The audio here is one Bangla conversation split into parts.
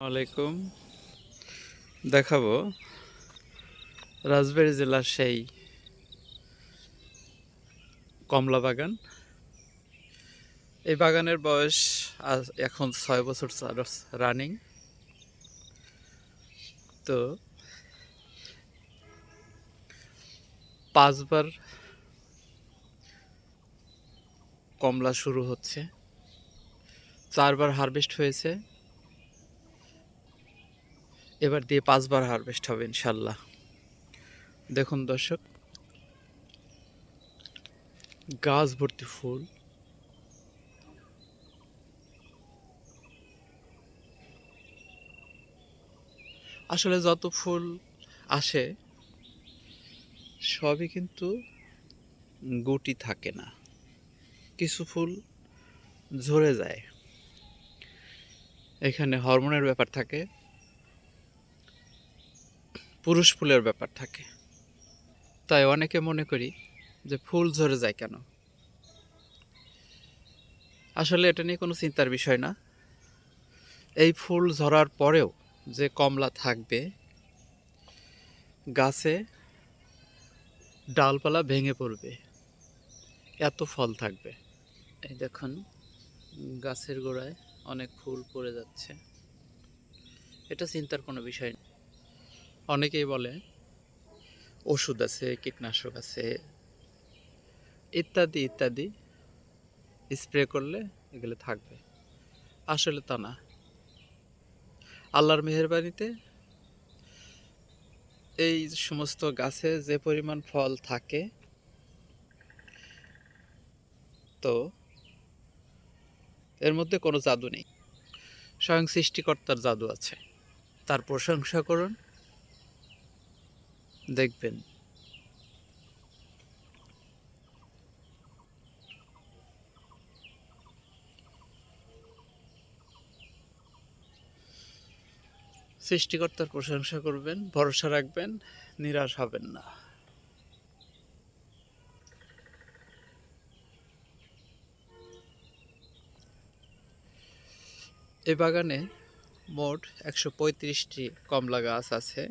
আলাইকুম। দেখাবো রাজবাড়ী জেলার সেই কমলা বাগান। এই বাগানের বয়স এখন 6 বছর রানিং। তো 5বার কমলা শুরু হচ্ছে, 4বার হারভেস্ট হয়েছে, এবার দিয়ে 5বার হারভেস্ট হবে ইনশাল্লাহ। দেখুন দর্শক, গাছ ভর্তি ফুল। আসলে যত ফুল আসে সবই কিন্তু গুটি থাকে না, কিছু ফুল ঝরে যায়। এখানে হরমোনের ব্যাপার থাকে, পুরুষ ফুলের ব্যাপার থাকে। তাই অনেকে মনে করি যে ফুল ঝরে যায় কেন। আসলে এটা নিয়ে কোনো চিন্তার বিষয় না। এই ফুল ঝরার পরেও যে কমলা থাকবে, গাছে ডালপালা ভেঙে পড়বে, এত ফল থাকবে। এই দেখুন, গাছের গোড়ায় অনেক ফুল পড়ে যাচ্ছে। এটা চিন্তার কোনো বিষয় না। অনেকেই বলে ওষুধ আছে, কীটনাশক আছে, ইত্যাদি ইত্যাদি স্প্রে করলে এগুলো থাকবে। আসলে তা না। আল্লাহর মেহেরবানিতে এই সমস্ত গাছে যে পরিমাণ ফল থাকে, তো এর মধ্যে কোনো জাদু নেই, স্বয়ং সৃষ্টিকর্তার জাদু আছে। তার প্রশংসা করুন, দেখবেন সৃষ্টিকর্তার প্রশংসা করবেন, ভরসা রাখবেন, নিরাশ হবেন না। এই বাগানে মোট 135টি কমলা গাছ আছে।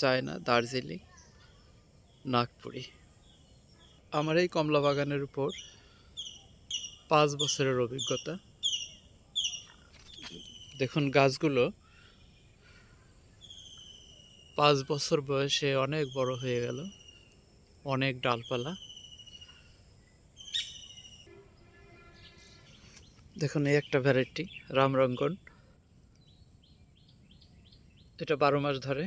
চায়না, দার্জিলিং, নাগপুরি। আমার এই কমলা বাগানের উপর 5 বছরের অভিজ্ঞতা। দেখুন, গাছগুলো 5 বছর বয়সে অনেক বড় হয়ে গেল, অনেক ডালপালা। দেখুন, এই একটা ভ্যারাইটি রামরঙ্গন, এটা 12 মাস ধরে।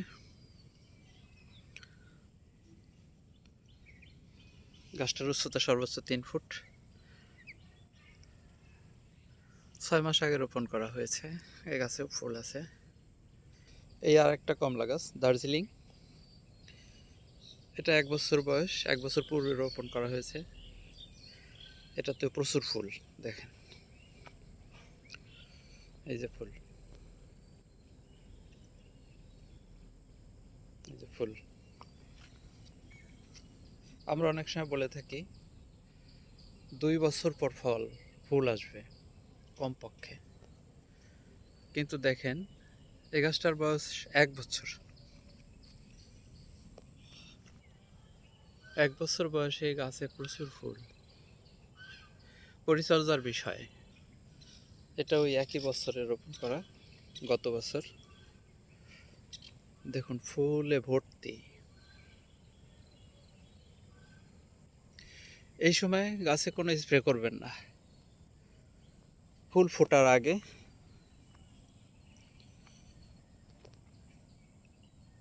গাছটার উচ্চতা সর্বোচ্চ 3 ফুট। 6 মাস আগে রোপণ করা হয়েছে। এই গাছেও ফুল আছে। এই আর একটা কমলা গাছ দার্জিলিং, এটা 1 বছর বয়স, 1 বছর পূর্বে রোপণ করা হয়েছে। এটাতে প্রচুর ফুল। দেখেন, এই যে ফুল, এই যে ফুল। আমরা অনেক সময় বলে থাকি 2 বছর পর ফুল আসবে কমপক্ষে, কিন্তু দেখেন এই গাছটার বয়স 1 বছর। 1 বছর বয়সে এই গাছে প্রচুর ফুল। পরিচর্যার বিষয়, এটা ওই একই বছরে রোপণ করা, গত বছর। দেখুন, ফুলে ভর্তি। এই সময় গাছে কোনো স্প্রে করবেন না, ফুল ফোটার আগে।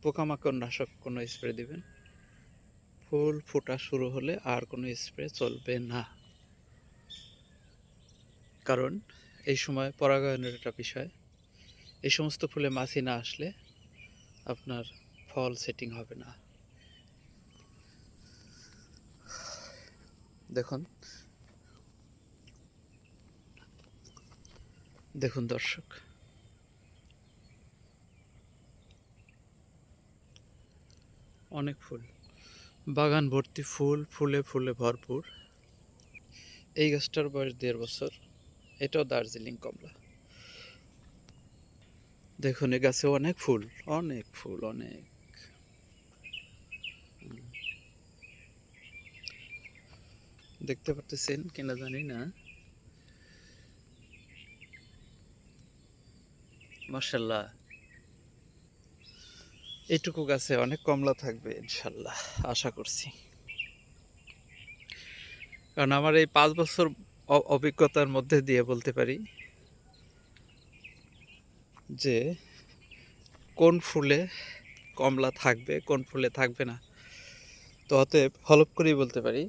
পোকামাকড় নাশক কোনো স্প্রে দিবেন। ফুল ফোটা শুরু হলে আর কোনো স্প্রে চলবে না, কারণ এই সময় পরাগায়নের একটা বিষয়। এই সমস্ত ফুলে মাছি না আসলে আপনার ফল সেটিং হবে না। দেখুন, দেখুন দর্শক, অনেক ফুল, বাগান ভর্তি ফুল, ফুলে ফুলে ভরপুর। এই গাছটার বয়স 1.5 বছর। এটাও দার্জিলিং কমলা। দেখুন এ গাছে অনেক ফুল, অনেক ফুল, অনেক। দেখতে পারতেছেন কিনা জানি না। মাশাআল্লাহ। এইটুকু গাছে অনেক কমলা থাকবে ইনশাল্লাহ, আশা করছি। কারণ আমার এই 5 বছর অভিজ্ঞতার মধ্যে দিয়ে বলতে পারি যে কোন ফুলে কমলা থাকবে, কোন ফুলে থাকবে না। তো অতএব হলফ করেই বলতে পারি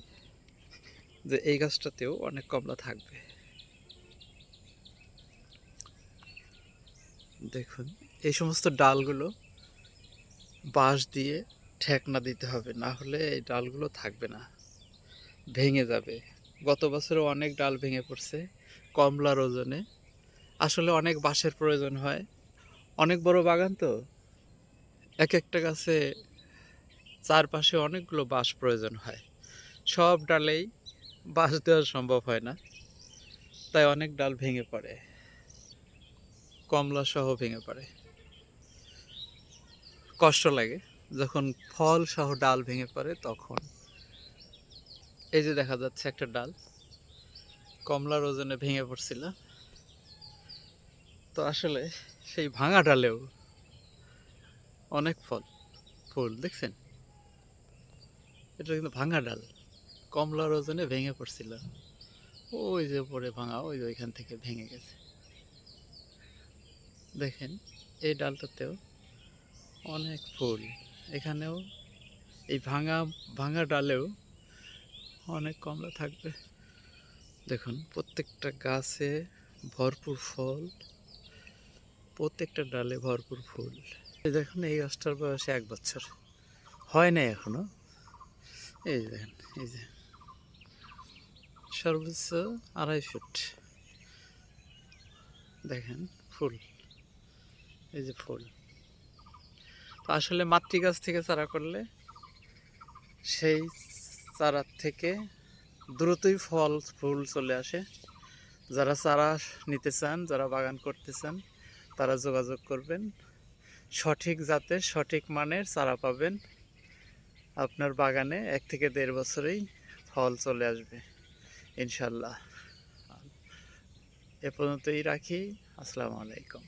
যে এই গাছটাতেও অনেক কমলা থাকবে। দেখুন এই সমস্ত ডালগুলো বাঁশ দিয়ে ঠেকনা দিতে হবে, না হলে এই ডালগুলো থাকবে না, ভেঙে যাবে। গত বছরও অনেক ডাল ভেঙে পড়ছে কমলার ওজনে। আসলে অনেক বাঁশের প্রয়োজন হয়, অনেক বড় বাগান তো, এক একটা গাছে চারপাশে অনেকগুলো বাঁশ প্রয়োজন হয়, সব ডালেই বাঁশ দেওয়া সম্ভব হয় না, তাই অনেক ডাল ভেঙে পড়ে, কমলা সহ ভেঙে পড়ে। কষ্ট লাগে যখন ফল সহ ডাল ভেঙে পড়ে তখন। এই যে দেখা যাচ্ছে একটা ডাল কমলার ওজনে ভেঙে পড়ছিল, তো আসলে সেই ভাঙা ডালেও অনেক ফুল দেখছেন। এটা কিন্তু ভাঙা ডাল, কমলার ওজনে ভেঙে পড়ছিল। ওই যে উপরে ভাঙা, ওই যে ওইখান থেকে ভেঙে গেছে। দেখেন এই ডালটাতেও অনেক ফুল, এখানেও এই ভাঙা ভাঙা ডালেও অনেক কমলা থাকবে। দেখুন প্রত্যেকটা গাছে ভরপুর ফল, প্রত্যেকটা ডালে ভরপুর ফুল। এই দেখুন এই গাছটার বয়স 1 বছর হয় নাই এখনো। এই যে দেখেন, এই যে সর্বোচ্চ 2.5 ফুট। দেখেন ফুল, এই যে ফুল। তো আসলে মাতৃ গাছ থেকে চারা করলে সেই চারার থেকে দ্রুতই ফুল চলে আসে। যারা চারা নিতে চান, যারা বাগান করতে চান, তারা যোগাযোগ করবেন। সঠিক জাতের সঠিক মানের চারা পাবেন, আপনার বাগানে 1 থেকে 1.5 বছরেই ফল চলে আসবে ইনশাল্লাহ। এ পর্যন্তই রাখি। আসসালামু আলাইকুম।